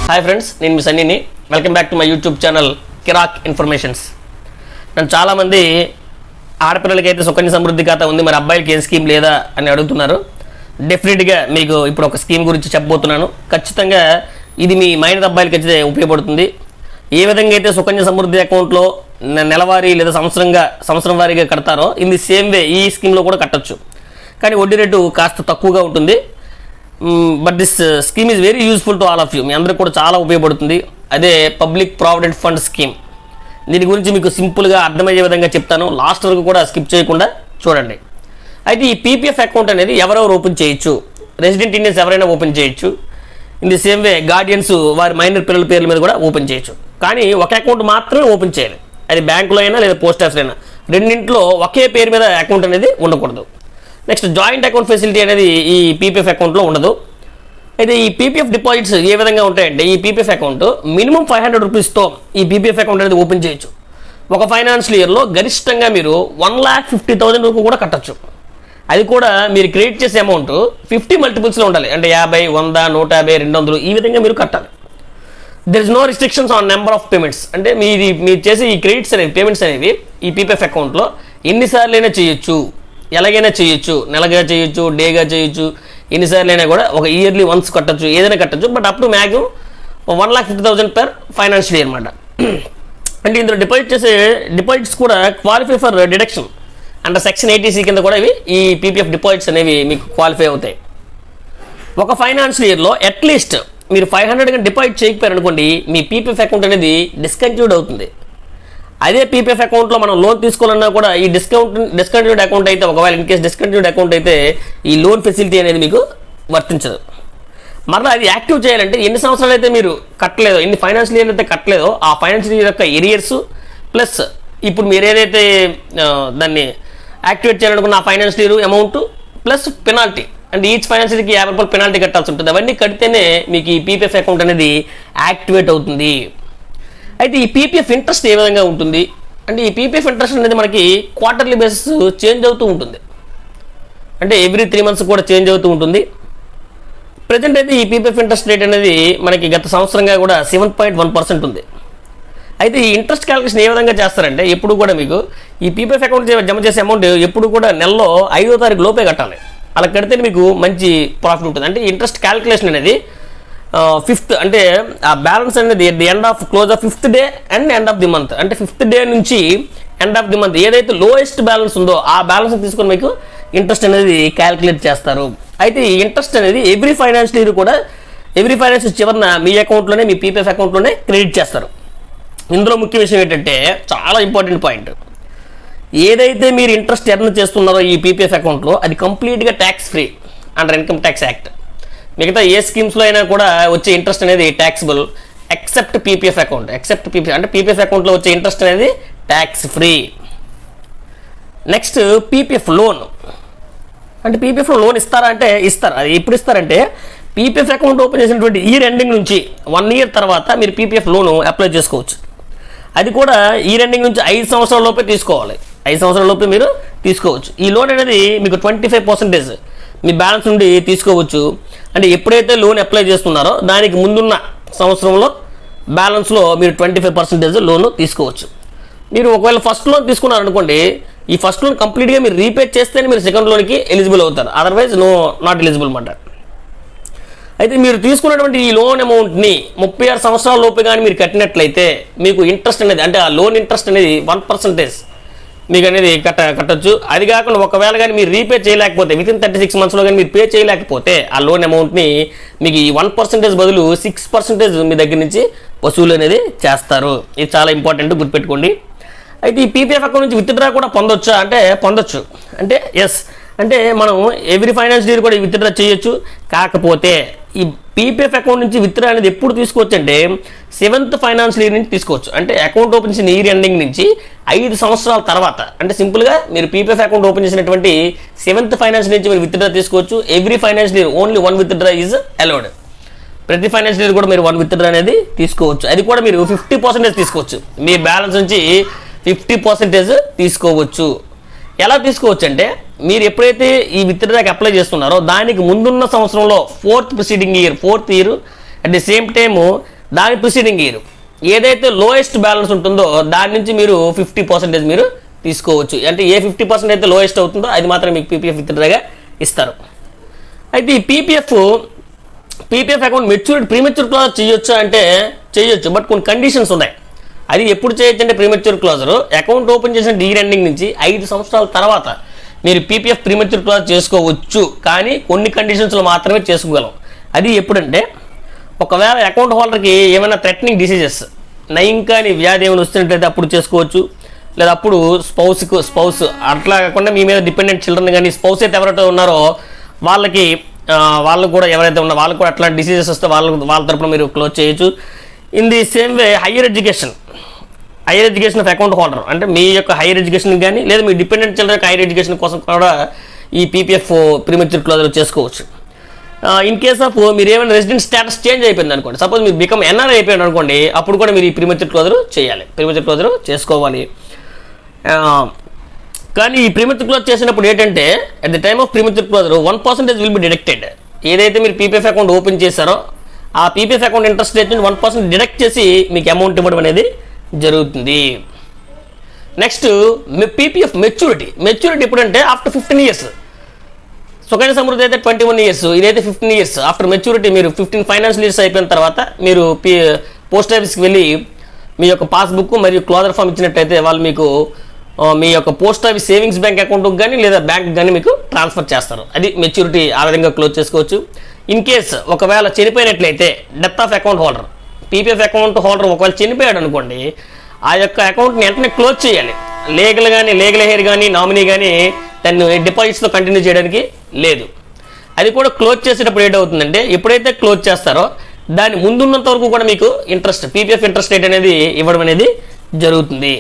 Hi friends, నేను మీ సన్నీని. Welcome back to my YouTube channel Kiraak informations. నన్ను చాలామంది ఆడపిల్లలకైతే సుకన్య సమృద్ధి ఖాతా ఉంది, మరి అబ్బాయిలకి ఏం స్కీమ్ లేదా అని అడుగుతున్నారు. డెఫినెట్గా మీకు ఇప్పుడు ఒక స్కీమ్ గురించి చెప్పబోతున్నాను. ఖచ్చితంగా ఇది మీ మైనర్ అబ్బాయిలకి అయితే ఉపయోగపడుతుంది. ఏ విధంగా అయితే సుకన్య సమృద్ధి అకౌంట్లో నెలవారీ లేదా సంవత్సరం వారీగా కడతారో ఇన్ ది సేమ్ వే ఈ స్కీమ్లో కూడా కట్టచ్చు. కానీ వడ్డీ రేటు కాస్త తక్కువగా ఉంటుంది. But this scheme is very useful to all of you. మీ అందరికి కూడా చాలా ఉపయోగపడుతుంది. అదే పబ్లిక్ ప్రావిడెంట్ ఫండ్ స్కీమ్. దీని గురించి మీకు సింపుల్గా అర్థమయ్యే విధంగా చెప్తాను. లాస్ట్ వరకు కూడా స్కిప్ చేయకుండా చూడండి. అయితే ఈ పీపీఎఫ్ అకౌంట్ అనేది ఎవరెవరు ఓపెన్ చేయొచ్చు, రెసిడెంట్ ఇండియన్స్ ఎవరైనా ఓపెన్ చేయొచ్చు. In the same way guardians వారి మైనర్ పిల్లల పేర్ల మీద కూడా ఓపెన్ చేయొచ్చు. కానీ ఒక అకౌంట్ మాత్రమే ఓపెన్ చేయాలి. అది బ్యాంకులో అయినా లేదా పోస్ట్ ఆఫీస్ అయినా, రెండింటిలో ఒకే పేరు మీద అకౌంట్ అనేది ఉండకూడదు. నెక్స్ట్ జాయింట్ అకౌంట్ ఫెసిలిటీ అనేది ఈ పీపీఎఫ్ అకౌంట్లో ఉండదు. అయితే ఈ పీపీఎఫ్ డిపాజిట్స్ ఏ విధంగా ఉంటాయంటే, ఈ పీపీఎఫ్ అకౌంట్ మినిమం 500 రూపీస్తో ఈ పీపీఎఫ్ అకౌంట్ అనేది ఓపెన్ చేయొచ్చు. ఒక ఫైనాన్షియల్ ఇయర్లో గరిష్టంగా మీరు 1,50,000 వరకు కూడా కట్టచ్చు. అది కూడా మీరు క్రెడిట్ చేసే అమౌంట్ 50 మల్టిపుల్స్లో ఉండాలి. అంటే 50, 100, 150, 200 ఈ విధంగా మీరు కట్టాలి. There is no restrictions on number of payments. అంటే మీరు చేసే ఈ క్రెడిట్స్ అనేవి, పేమెంట్స్ అనేవి ఈ పీపీఎఫ్ అకౌంట్లో ఎన్నిసార్లు అయినా చేయొచ్చు, ఎలాగైనా చేయొచ్చు. నెలగా చేయొచ్చు, డేగా చేయొచ్చు, ఎన్నిసార్లు అయినా కూడా ఒక ఇయర్లీ వన్స్ కట్టచ్చు, ఏదైనా కట్టచ్చు. But up to maximum 1,50,000 per financial year అనమాట. అంటే ఇందులో డిపాజిట్ చేసే డిపాజిట్స్ కూడా qualify for deduction under section 80C కింద కూడా ఇవి ఈ పీపీఎఫ్ డిపాజిట్స్ అనేవి మీకు క్వాలిఫై అవుతాయి. ఒక ఫైనాన్షియల్ ఇయర్లో అట్లీస్ట్ మీరు 500 డిపాజిట్ చేయకపోయారు అనుకోండి, మీ పీపీఎఫ్ అకౌంట్ అనేది డిస్కంటిన్యూడ్ అవుతుంది. అదే పీపీఎఫ్ అకౌంట్లో మనం లోన్ తీసుకోవాలన్నా కూడా ఈ డిస్కంటిన్యూడ్ అకౌంట్ అయితే, ఒకవేళ ఇన్ కేసు డిస్కంటిన్యూడ్ అకౌంట్ అయితే ఈ లోన్ ఫెసిలిటీ అనేది మీకు వర్తించదు. మరలా అది యాక్టివ్ చేయాలంటే ఎన్ని సంవత్సరాలు అయితే మీరు కట్టలేదో, ఎన్ని ఫైనాన్షియల్ ఇయర్ అయితే కట్టలేదో ఆ ఫైనాన్షియల్ ఇయర్ యొక్క ఎరియర్స్ ప్లస్ ఇప్పుడు మీరు ఏదైతే దాన్ని యాక్టివేట్ చేయాలనుకున్న ఆ financial year amount plus penalty, అంటే ఈచ్ ఫైనాన్షియల్ ఇయర్కి 50 రూపాయలు పెనాల్టీ కట్టాల్సి ఉంటుంది. అవన్నీ కడితేనే మీకు ఈ పీపీఎఫ్ అకౌంట్ అనేది యాక్టివేట్ అవుతుంది. అయితే ఈ పీపీఎఫ్ ఇంట్రెస్ట్ ఏ విధంగా ఉంటుంది అంటే, ఈ పీపీఎఫ్ ఇంట్రెస్ట్ అనేది మనకి క్వార్టర్లీ బేసిస్ చేంజ్ అవుతూ ఉంటుంది. అంటే ఎవ్రీ 3 months కూడా చేంజ్ అవుతూ ఉంటుంది. ప్రజెంట్ అయితే ఈ పీపీఎఫ్ ఇంట్రెస్ట్ రేట్ అనేది మనకి గత సంవత్సరంగా కూడా 7.1% ఉంది. అయితే ఈ ఇంట్రెస్ట్ క్యాలిక్యులేషన్ ఏ విధంగా చేస్తారంటే, ఎప్పుడు కూడా మీకు ఈ పీపీఎఫ్ అకౌంట్ జమ చేసే అమౌంట్ ఎప్పుడు కూడా నెలలో 5వ తారీఖు లోపే కట్టాలి. అలా కడితే మీకు మంచి ప్రాఫిట్ ఉంటుంది. అంటే ఇంట్రెస్ట్ క్యాలిక్యులేషన్ అనేది 5th అంటే ఆ బ్యాలెన్స్ అనేది the end of close of 5th day and end of the month. అంటే 5th డే నుంచి ఎండ్ ఆఫ్ ది మంత్ ఏదైతే లోయెస్ట్ బ్యాలెన్స్ ఉందో ఆ బ్యాలెన్స్ తీసుకొని మీకు ఇంట్రెస్ట్ అనేది క్యాలిక్యులేట్ చేస్తారు. అయితే ఈ ఇంట్రెస్ట్ అనేది ఎవ్రీ ఫైనాన్షియల్ ఇయర్ కూడా ఎవ్రీ ఫైనాన్షియల్ చివరిన మీ అకౌంట్లోనే, మీ పీపీఎఫ్ అకౌంట్లోనే క్రెడిట్ చేస్తారు. ఇందులో ముఖ్య విషయం ఏంటంటే, చాలా ఇంపార్టెంట్ పాయింట్, ఏదైతే మీరు ఇంట్రెస్ట్ ఎర్న్ చేస్తున్నారో ఈ పీపీఎఫ్ అకౌంట్లో అది కంప్లీట్గా tax free under income tax act. మిగతా ఏ స్కీమ్స్లో అయినా కూడా వచ్చే ఇంట్రెస్ట్ అనేది taxable except PPF account. Except PPF అంటే పీపీఎఫ్ అకౌంట్లో వచ్చే ఇంట్రెస్ట్ అనేది tax free. Next PPF loan. అంటే పీపీఎఫ్లో లోన్ ఇస్తారా అంటే ఇస్తారు. అది ఎప్పుడు ఇస్తారంటే, పీపీఎఫ్ అకౌంట్ ఓపెన్ చేసినటువంటి ఇయర్ ఎండింగ్ నుంచి 1 year తర్వాత మీరు పీపీఎఫ్ లోన్ అప్లై చేసుకోవచ్చు. అది కూడా ఇయర్ ఎండింగ్ నుంచి 5 సంవత్సరాల లోపే తీసుకోవాలి. 5 సంవత్సరాల లోపే మీరు తీసుకోవచ్చు. ఈ లోన్ అనేది మీకు 25% మీ బ్యాలెన్స్ నుండి తీసుకోవచ్చు. అంటే ఎప్పుడైతే లోన్ అప్లై చేస్తున్నారో దానికి ముందున్న సంవత్సరంలో బ్యాలెన్స్లో మీరు 25% లోన్ తీసుకోవచ్చు. మీరు ఒకవేళ ఫస్ట్ లోన్ తీసుకున్నారనుకోండి, ఈ ఫస్ట్ లోన్ కంప్లీట్గా మీరు రీపే చేస్తేనే మీరు సెకండ్ లోన్కి ఎలిజిబుల్ అవుతారు. అదర్వైజ్ నాట్ ఎలిజిబుల్ అన్నమాట. అయితే మీరు తీసుకున్నటువంటి ఈ లోన్ అమౌంట్ని 36 సంవత్సరాల లోపు కానీ మీరు కట్టినట్లయితే మీకు ఇంట్రెస్ట్ అనేది, అంటే ఆ లోన్ ఇంట్రెస్ట్ అనేది 1% మీకు అనేది కట్టచ్చు. అది కాకుండా ఒకవేళ కానీ మీరు రీపే చేయలేకపోతే వితిన్ 36 monthsలో కానీ మీరు పే చేయలేకపోతే ఆ లోన్ అమౌంట్ని మీకు ఈ 1% బదులు 6% మీ దగ్గర నుంచి వసూలు అనేది చేస్తారు. ఇది చాలా ఇంపార్టెంట్, గుర్తుపెట్టుకోండి. అయితే ఈ పీపీఎఫ్ అకౌంట్ నుంచి విత్డ్రా కూడా పొందొచ్చా అంటే పొందొచ్చు. అంటే ఎస్, అంటే మనం ఎవ్రీ ఫైనాన్షియల్ ఇయర్ కూడా విత్డ్రా చేయొచ్చు. కాకపోతే ఈ పీపీఎఫ్ అకౌంట్ నుంచి విత్డ్రా అనేది ఎప్పుడు తీసుకోవచ్చు అంటే 7th ఫైనాన్షియల్ ఇయర్ నుంచి తీసుకోవచ్చు. అంటే అకౌంట్ ఓపెన్ చేసిన ఇయర్ ఎండింగ్ నుంచి 5 సంవత్సరాల తర్వాత, అంటే సింపుల్గా మీరు పీపీఎఫ్ అకౌంట్ ఓపెన్ చేసినటువంటి 7th ఫైనాన్షియల్ నుంచి మీరు విత్డ్రా తీసుకోవచ్చు. Every financial year only 1 withdraw is allowed. ప్రతి ఫైనాన్షియల్ ఇయర్ కూడా మీరు 1 విత్డ్రా అనేది తీసుకోవచ్చు. అది కూడా మీరు 50% తీసుకోవచ్చు. మీ బ్యాలెన్స్ నుంచి 50% తీసుకోవచ్చు. ఎలా తీసుకోవచ్చు అంటే, మీరు ఎప్పుడైతే ఈ విత్డ్రాకి అప్లై చేస్తున్నారో దానికి ముందున్న సంవత్సరంలో 4th year at the same time దాని ప్రిసీడింగ్ ఇయర్ ఏదైతే లోయెస్ట్ బ్యాలెన్స్ ఉంటుందో దాని నుంచి మీరు 50% మీరు తీసుకోవచ్చు. అంటే ఏ 50% అయితే లోయెస్ట్ అవుతుందో అది మాత్రం మీకు పీపీఎఫ్ విత్డ్రాగా ఇస్తారు. అయితే ఈ పీపీఎఫ్ అకౌంట్ ప్రీమెచ్యూర్ క్లోజర్ చేయొచ్చా అంటే చేయొచ్చు, బట్ కొన్ని కండిషన్స్ ఉన్నాయి. అది ఎప్పుడు చేయొచ్చు అంటే ప్రీమెచ్యూర్ క్లోజర్ అకౌంట్ ఓపెన్ చేసిన ఇయర్ ఎండింగ్ నుంచి 5 సంవత్సరాల తర్వాత మీరు పీపీఎఫ్ ప్రీమెచ్యూర్ క్లోజర్ చేసుకోవచ్చు, కానీ కొన్ని కండిషన్స్లో మాత్రమే చేసుకోగలం. అది ఎప్పుడంటే ఒకవేళ అకౌంట్ హోల్డర్కి ఏమైనా థ్రెటనింగ్ డిసీజెస్ నయం కాని వ్యాధి ఏమైనా వస్తున్నట్లయితే అప్పుడు చేసుకోవచ్చు. లేదా అప్పుడు స్పౌస్ అట్లా కాకుండా మీ మీద డిపెండెంట్ చిల్డ్రన్ కానీ స్పౌస్ అయితే ఎవరైతే ఉన్నారో వాళ్ళకు కూడా ఎవరైతే ఉన్నారో వాళ్ళకు కూడా అట్లాంటి డిసీజెస్ వస్తే వాళ్ళ తరపున మీరు క్లోజ్ చేయొచ్చు. In the same way higher education of account holder అంటే మీ యొక్క హైయర్ ఎడ్యుకేషన్ కానీ లేదా మీ డిపెండెంట్ చిల్డ్రన్ యొక్క హైయర్ ఎడ్యుకేషన్ కోసం కూడా ఈ పీపీఎఫ్ ప్రీమెచ్యూర్ క్లోజర్ చేసుకోవచ్చు. ఇన్ కేస్ ఆఫ్ మీరు ఏమైనా రెసిడెంట్ స్టేటస్ చేంజ్ అయిపోయింది అనుకోండి, సపోజ్ మీరు బికమ్ ఎన్ఆర్ఐ అయిపోయాడు అనుకోండి, అప్పుడు కూడా మీరు ఈ ప్రీమెచ్యూర్ క్లోజర్ చేయాలి, ప్రీమెచ్యూర్ క్లోజర్ చేసుకోవాలి. కానీ ఈ ప్రీమెచ్యూర్ క్లోజ్ చేసినప్పుడు ఏంటంటే at the time of premature closure 1% will be deducted. ఏదైతే మీరు పీపీఎఫ్ అకౌంట్ ఓపెన్ చేశారో ఆ పీపీఎఫ్ అకౌంట్ ఇంట్రెస్ట్ రేట్ నుంచి 1% డిడక్ట్ చేసి మీకు అమౌంట్ ఇవ్వడం అనేది జరుగుతుంది. నెక్స్ట్ పీపీఎఫ్ మెచ్యూరిటీ ఎప్పుడంటే ఆఫ్టర్ 15 ఇయర్స్. సుకన్య సమృద్ధి అయితే 21 ఇయర్స్, ఇదైతే 15 ఇయర్స్. ఆఫ్టర్ మెచ్యూరిటీ మీరు 15 ఫైనాన్షియల్ ఇయర్స్ అయిపోయిన తర్వాత మీరు పోస్ట్ ఆఫీస్కి వెళ్ళి మీ యొక్క పాస్బుక్ మరియు క్లోజర్ ఫామ్ ఇచ్చినట్టయితే వాళ్ళు మీకు మీ యొక్క పోస్ట్ ఆఫీస్ సేవింగ్స్ బ్యాంక్ అకౌంట్కి కానీ లేదా బ్యాంక్ కానీ మీకు ట్రాన్స్ఫర్ చేస్తారు. అది మెచ్యూరిటీ, ఆ విధంగా క్లోజ్ చేసుకోవచ్చు. ఇన్ కేస్ ఒకవేళ చనిపోయినట్లయితే death of account holder, PPF account holder ఒకవేళ చనిపోయాడు అనుకోండి, ఆ యొక్క అకౌంట్ని వెంటనే క్లోజ్ చేయాలి. లీగల్ హెయిర్ కానీ నామినీ కానీ దాన్ని డిపాజిట్స్తో కంటిన్యూ చేయడానికి లేదు. అది కూడా క్లోజ్ చేసేటప్పుడు ఏంటవుతుందంటే ఎప్పుడైతే క్లోజ్ చేస్తారో దాని ముందున్నంత వరకు కూడా మీకు పీపీఎఫ్ ఇంట్రెస్ట్ రేట్ అనేది ఇవ్వడం అనేది జరుగుతుంది.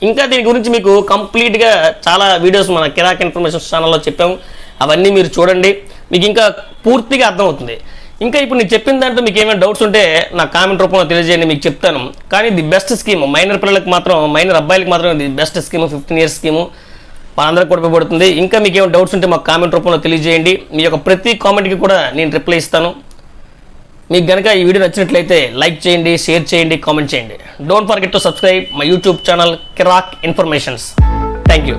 ఇంకా దీని గురించి మీకు కంప్లీట్గా చాలా వీడియోస్ మన కిరాక్ ఇన్ఫర్మేషన్ ఛానల్లో చెప్పాము, అవన్నీ మీరు చూడండి, మీకు ఇంకా పూర్తిగా అర్థమవుతుంది. ఇంకా ఇప్పుడు నేను చెప్పిన దాంట్లో మీకు ఏమైనా డౌట్స్ ఉంటే నా కామెంట్ రూపంలో తెలియజేయండి, మీకు చెప్తాను. కానీ ది బెస్ట్ స్కీమ్ మైనర్ పిల్లలకు మాత్రం, మైనర్ అబ్బాయిలకు మాత్రం the best scheme 15 years scheme మనందరికీ కూడా ఉపయోగపడుతుంది. ఇంకా మీకు ఏమైనా డౌట్స్ ఉంటే మాకు కామెంట్ రూపంలో తెలియజేయండి, మీ యొక్క ప్రతి కామెంట్కి కూడా నేను రిప్లై ఇస్తాను. మీకు కనుక ఈ వీడియో నచ్చినట్లయితే లైక్ చేయండి, షేర్ చేయండి, కామెంట్ చేయండి. Don't forget to subscribe my YouTube channel Kiraak informations. Thank you.